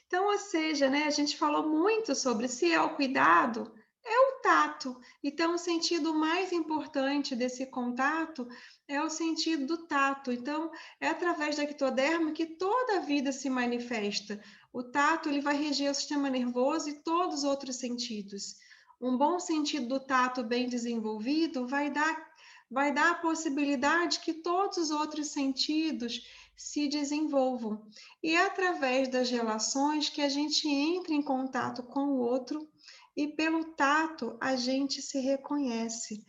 Então, ou seja, né, a gente falou muito sobre se é o cuidado, é o tato. Então, o sentido mais importante desse contato é o sentido do tato. Então, é através da ectoderma que toda a vida se manifesta. O tato ele vai reger o sistema nervoso e todos os outros sentidos. Um bom sentido do tato bem desenvolvido vai dar a possibilidade que todos os outros sentidos se desenvolvam. E é através das relações que a gente entra em contato com o outro e pelo tato a gente se reconhece.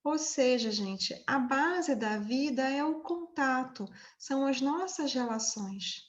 Ou seja, gente, a base da vida é o contato, são as nossas relações.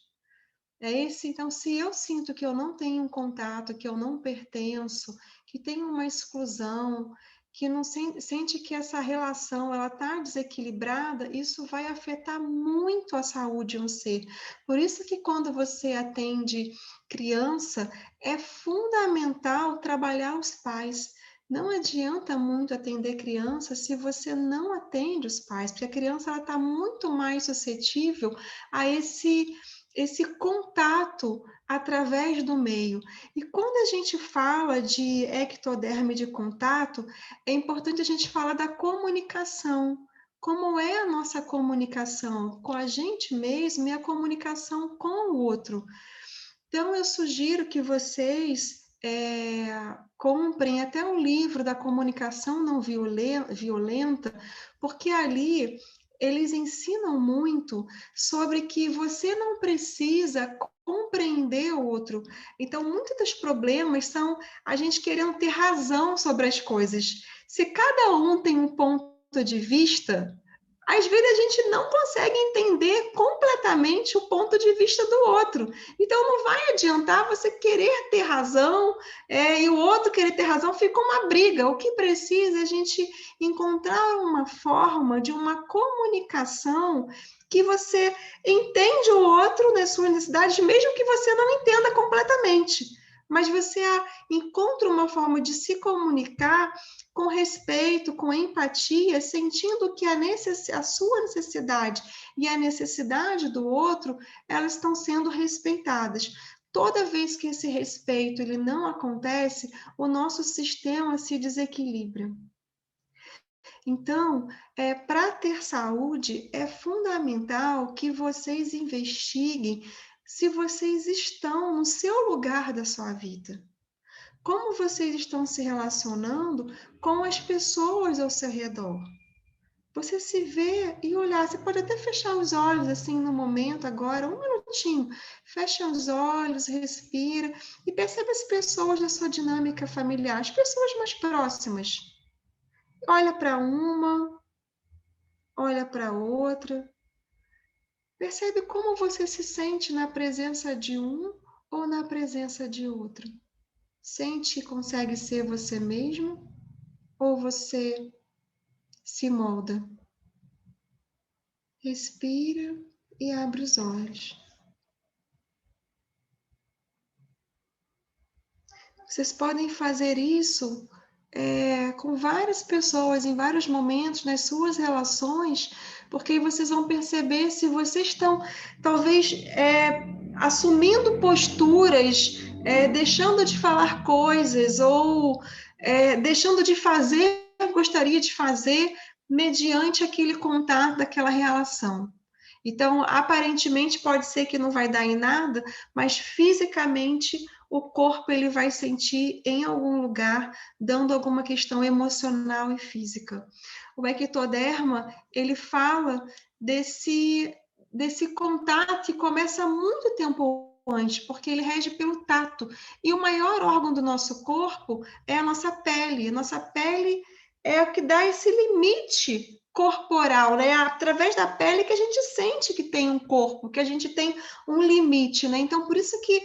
Então, se eu sinto que eu não tenho um contato, que eu não pertenço, que tem uma exclusão, que não sente que essa relação ela está desequilibrada, isso vai afetar muito a saúde de um ser. Por isso que quando você atende criança, é fundamental trabalhar os pais. Não adianta muito atender criança se você não atende os pais, porque a criança está muito mais suscetível a esse contato através do meio. E quando a gente fala de ectoderme de contato, é importante a gente falar da comunicação. Como é a nossa comunicação com a gente mesmo e a comunicação com o outro. Então, eu sugiro que vocês comprem até o livro da comunicação não violenta, porque ali eles ensinam muito sobre que você não precisa compreender o outro. Então, muitos dos problemas são a gente querendo ter razão sobre as coisas. Se cada um tem um ponto de vista, às vezes a gente não consegue entender completamente o ponto de vista do outro. Então não vai adiantar você querer ter razão e o outro querer ter razão, fica uma briga. O que precisa é a gente encontrar uma forma de uma comunicação que você entende o outro nas suas necessidades, mesmo que você não entenda completamente. Mas você encontra uma forma de se comunicar com respeito, com empatia, sentindo que a sua necessidade e a necessidade do outro, elas estão sendo respeitadas. Toda vez que esse respeito ele não acontece, o nosso sistema se desequilibra. Então, para ter saúde, é fundamental que vocês investiguem se vocês estão no seu lugar da sua vida. Como vocês estão se relacionando com as pessoas ao seu redor? Você se vê e olhar, você pode até fechar os olhos assim no momento agora, um minutinho. Fecha os olhos, respira e percebe as pessoas da sua dinâmica familiar, as pessoas mais próximas. Olha para uma, olha para outra. Percebe como você se sente na presença de um ou na presença de outro. Sente que consegue ser você mesmo ou você se molda? Respira e abre os olhos. Vocês podem fazer isso com várias pessoas, em vários momentos, nas suas relações, porque aí vocês vão perceber se vocês estão, talvez, assumindo posturas, deixando de falar coisas ou deixando de fazer o que gostaria de fazer mediante aquele contato daquela relação. Então, aparentemente pode ser que não vai dar em nada, mas fisicamente o corpo ele vai sentir em algum lugar, dando alguma questão emocional e física. O ectoderma, ele fala desse contato que começa muito tempo antes, porque ele rege pelo tato. E o maior órgão do nosso corpo é a nossa pele. A nossa pele é o que dá esse limite corporal, né? Através da pele que a gente sente que tem um corpo, que a gente tem um limite, né? Então, por isso que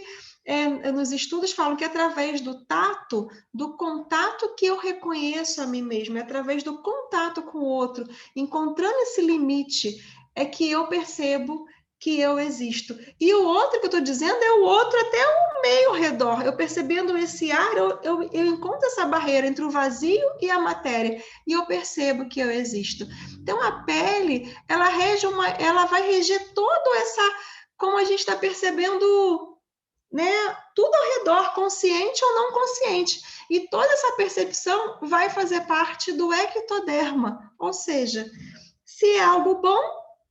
nos estudos falam que é através do tato, do contato que eu reconheço a mim mesma, é através do contato com o outro, encontrando esse limite, é que eu percebo que eu existo. E o outro que eu estou dizendo é o outro até o meio ao redor. Eu percebendo esse ar, eu encontro essa barreira entre o vazio e a matéria, e eu percebo que eu existo. Então, a pele, ela vai reger toda essa, como a gente está percebendo né, tudo ao redor, consciente ou não consciente. E toda essa percepção vai fazer parte do ectoderma, ou seja, se é algo bom,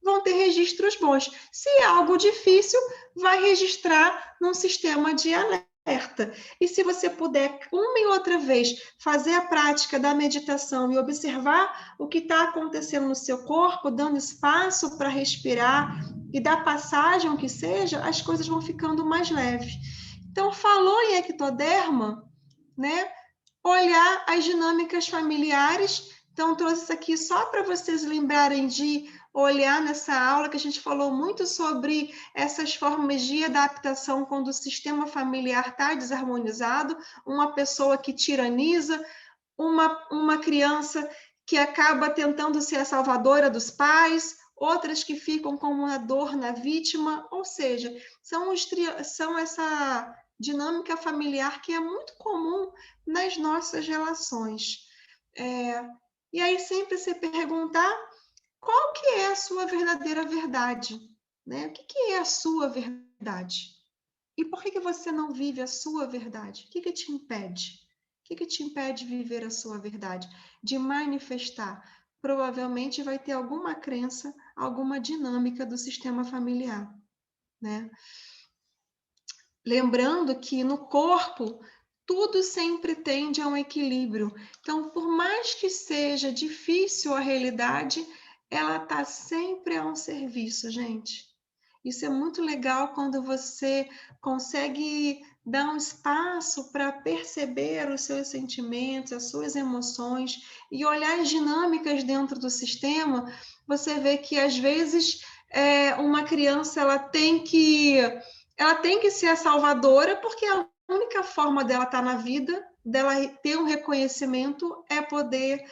vão ter registros bons. Se é algo difícil, vai registrar num sistema de alerta. E se você puder, uma e outra vez, fazer a prática da meditação e observar o que está acontecendo no seu corpo, dando espaço para respirar e dar passagem, o que seja, as coisas vão ficando mais leves. Então, falou em ectoderma, né? Olhar as dinâmicas familiares. Então, trouxe isso aqui só para vocês lembrarem de olhar nessa aula que a gente falou muito sobre essas formas de adaptação quando o sistema familiar está desarmonizado, uma pessoa que tiraniza, uma criança que acaba tentando ser a salvadora dos pais, outras que ficam com uma dor na vítima, ou seja, são essa dinâmica familiar que é muito comum nas nossas relações. E aí sempre se perguntar qual que é a sua verdadeira verdade, né? O que é a sua verdade? E por que você não vive a sua verdade? O que te impede? O que te impede de viver a sua verdade? De manifestar? Provavelmente vai ter alguma crença, alguma dinâmica do sistema familiar, né? Lembrando que no corpo tudo sempre tende a um equilíbrio. Então, por mais que seja difícil a realidade, ela está sempre a um serviço, gente. Isso é muito legal quando você consegue dar um espaço para perceber os seus sentimentos, as suas emoções e olhar as dinâmicas dentro do sistema. Você vê que às vezes uma criança ela tem que ser a salvadora porque a única forma dela estar na vida, dela ter um reconhecimento é poder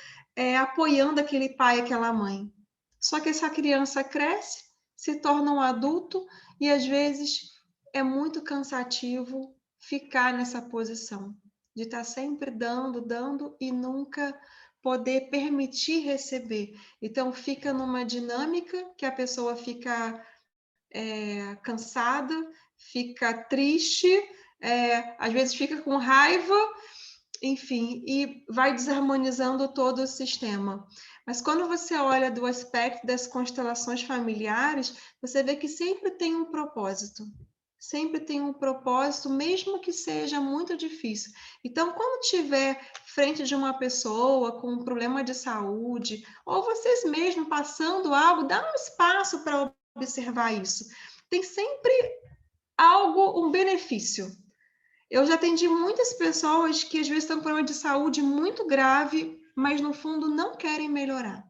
apoiando aquele pai, aquela mãe. Só que essa criança cresce, se torna um adulto e às vezes é muito cansativo ficar nessa posição de estar sempre dando e nunca poder permitir receber. Então fica numa dinâmica que a pessoa fica cansada, fica triste, às vezes fica com raiva, enfim, e vai desarmonizando todo o sistema. Mas quando você olha do aspecto das constelações familiares, você vê que sempre tem um propósito. Sempre tem um propósito, mesmo que seja muito difícil. Então, quando tiver frente de uma pessoa com um problema de saúde, ou vocês mesmos passando algo, dá um espaço para observar isso. Tem sempre algo, um benefício. Eu já atendi muitas pessoas que às vezes estão com problema de saúde muito grave, mas no fundo não querem melhorar.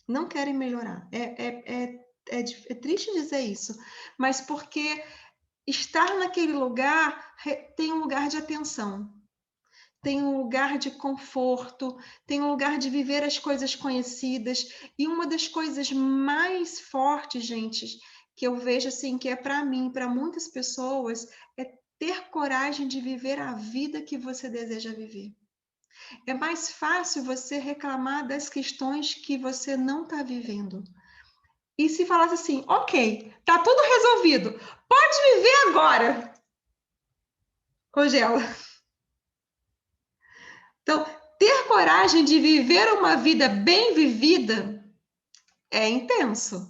Não querem melhorar. É triste dizer isso, mas porque estar naquele lugar tem um lugar de atenção, tem um lugar de conforto, tem um lugar de viver as coisas conhecidas. E uma das coisas mais fortes, gente, que eu vejo assim, que é para mim, para muitas pessoas, é ter coragem de viver a vida que você deseja viver. É mais fácil você reclamar das questões que você não está vivendo. E se falasse assim, ok, tá tudo resolvido, pode viver agora. Congela. Então, ter coragem de viver uma vida bem vivida é intenso.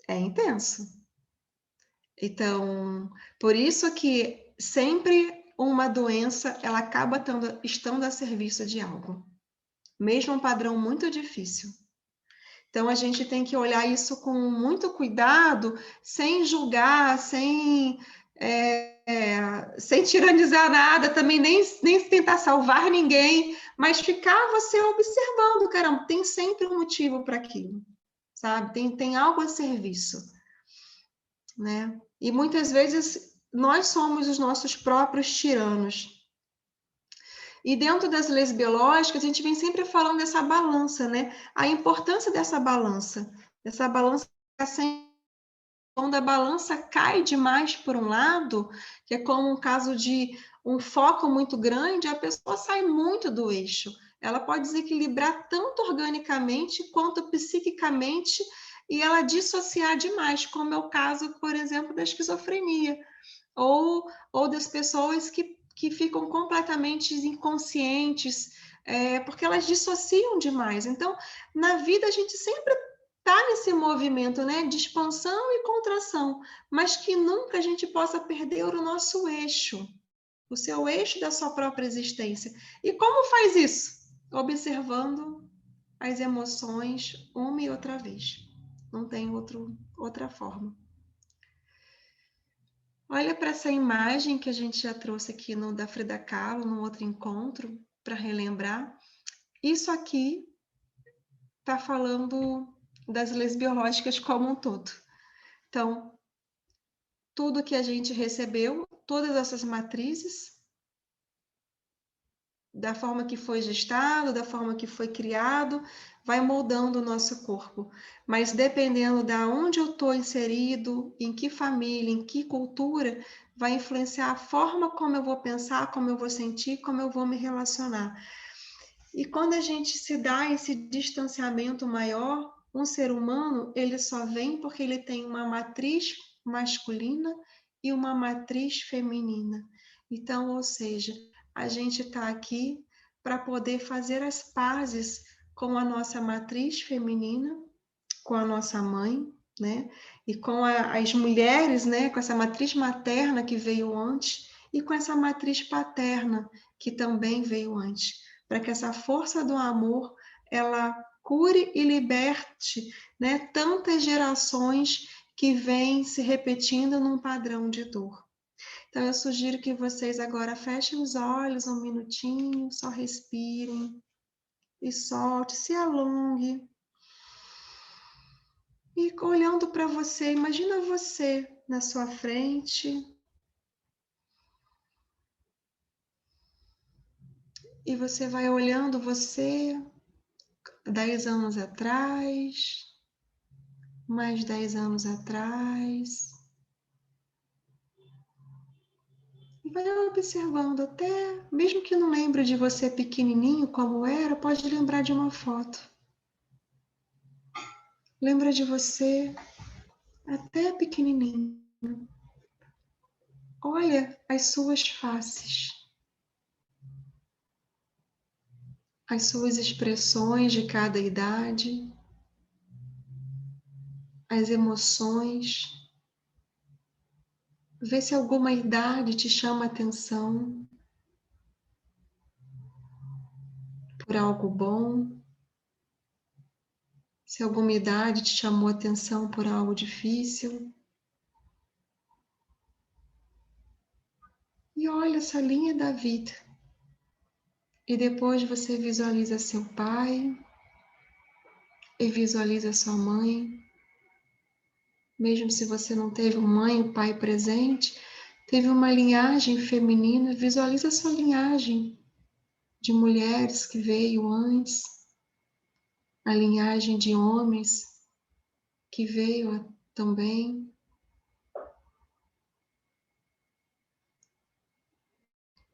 É intenso. Então, por isso que sempre uma doença, ela acaba estando a serviço de algo. Mesmo um padrão muito difícil. Então, a gente tem que olhar isso com muito cuidado, sem julgar, sem tiranizar nada, também nem tentar salvar ninguém, mas ficar você observando, caramba, tem sempre um motivo para aquilo, sabe? Tem algo a serviço, né? E muitas vezes nós somos os nossos próprios tiranos. E dentro das leis biológicas, a gente vem sempre falando dessa balança, né? A importância dessa balança sempre quando a balança cai demais por um lado, que é como um caso de um foco muito grande, a pessoa sai muito do eixo. Ela pode desequilibrar tanto organicamente quanto psiquicamente e ela dissociar demais, como é o caso, por exemplo, da esquizofrenia. ou das pessoas que ficam completamente inconscientes, porque elas dissociam demais. Então, na vida, a gente sempre está nesse movimento, né, de expansão e contração, mas que nunca a gente possa perder o nosso eixo, o seu eixo da sua própria existência. E como faz isso? Observando as emoções uma e outra vez. Não tem outra forma. Olha para essa imagem que a gente já trouxe aqui no da Frida Kahlo, no outro encontro, para relembrar. Isso aqui está falando das leis biológicas como um todo. Então, tudo que a gente recebeu, todas essas matrizes, da forma que foi gestado, da forma que foi criado, vai moldando o nosso corpo. Mas dependendo de onde eu estou inserido, em que família, em que cultura, vai influenciar a forma como eu vou pensar, como eu vou sentir, como eu vou me relacionar. E quando a gente se dá esse distanciamento maior, um ser humano, ele só vem porque ele tem uma matriz masculina e uma matriz feminina. Então, ou seja, a gente está aqui para poder fazer as pazes com a nossa matriz feminina, com a nossa mãe, né? E com as mulheres, né? Com essa matriz materna que veio antes e com essa matriz paterna que também veio antes, para que essa força do amor ela cure e liberte, né? Tantas gerações que vêm se repetindo num padrão de dor. Então, eu sugiro que vocês agora fechem os olhos um minutinho, só respirem e solte, se alongue. E olhando para você, imagina você na sua frente. E você vai olhando você 10 anos atrás, mais 10 anos atrás. E vai observando até, mesmo que não lembre de você pequenininho como era, pode lembrar de uma foto. Lembra de você até pequenininho. Olha as suas faces, as suas expressões de cada idade, as emoções. Vê se alguma idade te chama a atenção por algo bom, se alguma idade te chamou a atenção por algo difícil. E olha essa linha da vida. E depois você visualiza seu pai e visualiza sua mãe. Mesmo se você não teve mãe ou pai presente, teve uma linhagem feminina, visualiza sua linhagem de mulheres que veio antes, a linhagem de homens que veio também.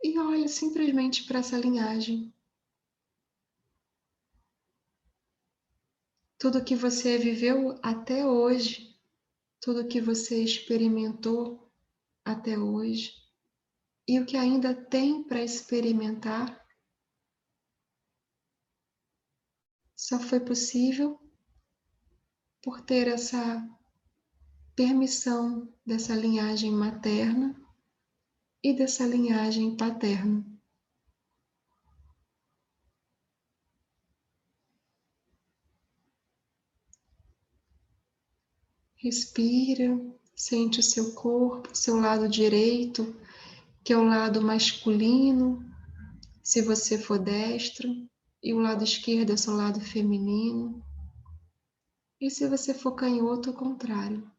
E olha simplesmente para essa linhagem. Tudo que você viveu até hoje, tudo que você experimentou até hoje, e o que ainda tem para experimentar, só foi possível por ter essa permissão dessa linhagem materna e dessa linhagem paterna. Respira, sente o seu corpo, seu lado direito, que é o lado masculino, se você for destro, e o lado esquerdo é o seu lado feminino. E se você for canhoto, ao contrário.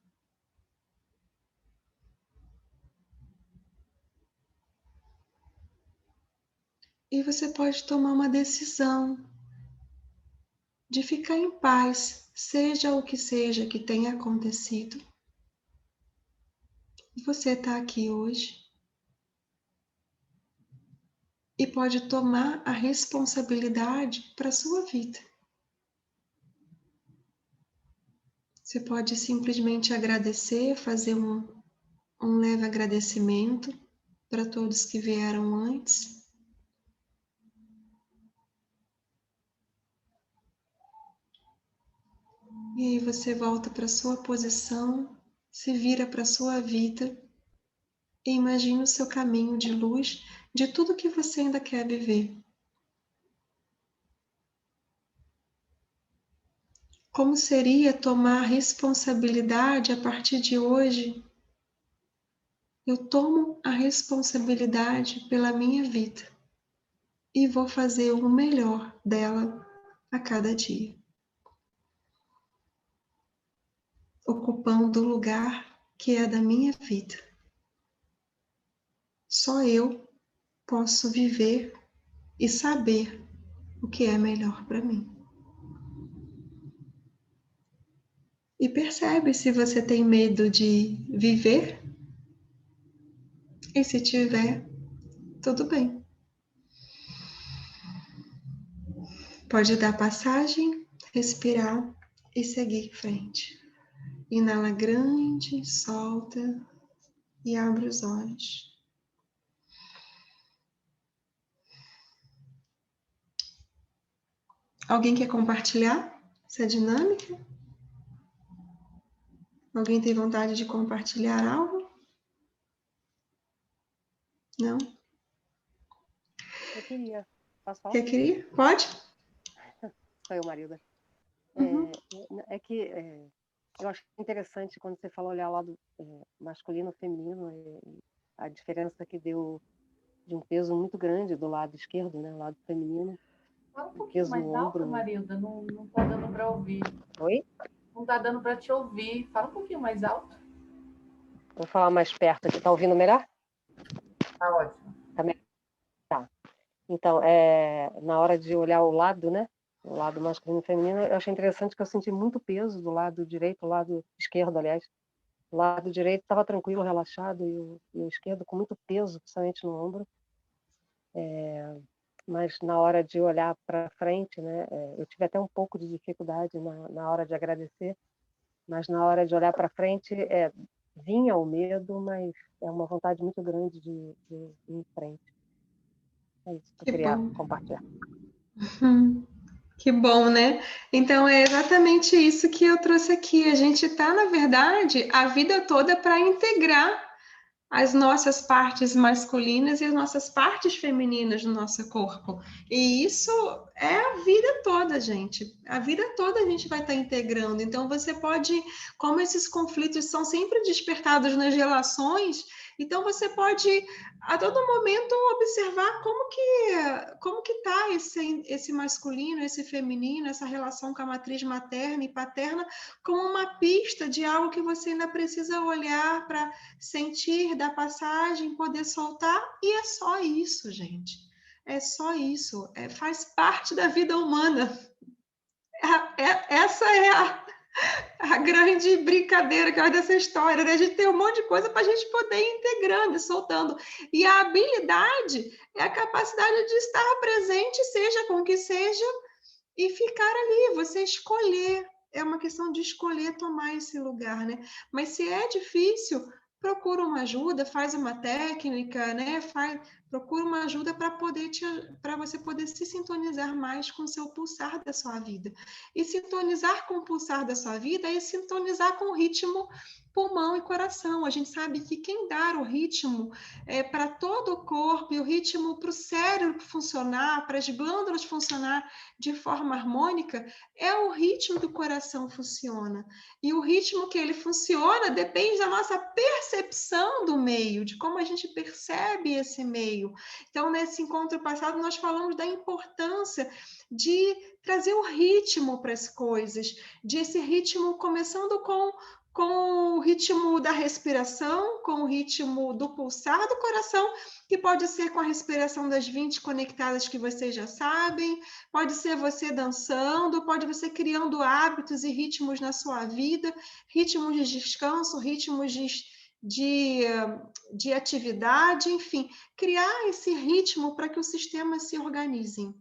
E você pode tomar uma decisão de ficar em paz, seja o que seja que tenha acontecido. Você está aqui hoje e pode tomar a responsabilidade para a sua vida. Você pode simplesmente agradecer, fazer um leve agradecimento para todos que vieram antes. E aí você volta para sua posição, se vira para sua vida e imagina o seu caminho de luz de tudo que você ainda quer viver. Como seria tomar responsabilidade a partir de hoje? Eu tomo a responsabilidade pela minha vida e vou fazer o melhor dela a cada dia, ocupando o lugar que é da minha vida. Só eu posso viver e saber o que é melhor para mim. E percebe se você tem medo de viver, e se tiver, tudo bem. Pode dar passagem, respirar e seguir em frente. Inala grande, solta e abre os olhos. Alguém quer compartilhar essa dinâmica? Alguém tem vontade de compartilhar algo? Não? Eu queria. Posso falar? Queria? Pode? Sou eu, Marilda. Uhum. Eu acho interessante quando você fala olhar o lado masculino e feminino, a diferença que deu de um peso muito grande do lado esquerdo, né, o lado feminino. Fala um pouquinho mais alto, Marilda, não tá dando para ouvir. Oi? Não tá dando para te ouvir. Fala um pouquinho mais alto. Vou falar mais perto aqui. Tá ouvindo melhor? Tá ótimo. Tá melhor? Tá. Então, na hora de olhar o lado, né, o lado masculino e feminino, eu achei interessante que eu senti muito peso do lado direito, do lado esquerdo, aliás. O lado direito estava tranquilo, relaxado, e o esquerdo com muito peso, principalmente no ombro. Mas na hora de olhar para frente, né, eu tive até um pouco de dificuldade na hora de agradecer, mas na hora de olhar para frente, vinha o medo, mas é uma vontade muito grande de ir em frente. É isso que eu queria compartilhar. Que bom, né? Então é exatamente isso que eu trouxe aqui. A gente está, na verdade, a vida toda para integrar as nossas partes masculinas e as nossas partes femininas no nosso corpo. E isso é a vida toda, gente. A vida toda a gente vai estar integrando. Então você pode, como esses conflitos são sempre despertados nas relações, então você pode a todo momento observar como que tá esse masculino, esse feminino, essa relação com a matriz materna e paterna, como uma pista de algo que você ainda precisa olhar para sentir, dar passagem, poder soltar, e é só isso, gente. É só isso. Faz parte da vida humana. Essa é a grande brincadeira que é dessa história, né? A gente tem um monte de coisa para a gente poder ir integrando e soltando. E a habilidade é a capacidade de estar presente, seja com o que seja, e ficar ali, você escolher. É uma questão de escolher tomar esse lugar, né? Mas se é difícil, procura uma ajuda, faz uma técnica, né? Procura uma ajuda para você poder se sintonizar mais com o seu pulsar da sua vida. E sintonizar com o pulsar da sua vida é sintonizar com o ritmo pulmão e coração. A gente sabe que quem dá o ritmo para todo o corpo e o ritmo para o cérebro funcionar, para as glândulas funcionar de forma harmônica, é o ritmo que o coração funciona. E o ritmo que ele funciona depende da nossa percepção do meio, de como a gente percebe esse meio. Então, nesse encontro passado, nós falamos da importância de trazer o ritmo para as coisas, de esse ritmo começando com o ritmo da respiração, com o ritmo do pulsar do coração, que pode ser com a respiração das 20 conectadas que vocês já sabem, pode ser você dançando, pode você criando hábitos e ritmos na sua vida, ritmos de descanso, ritmos de atividade, enfim, criar esse ritmo para que o sistema se organize.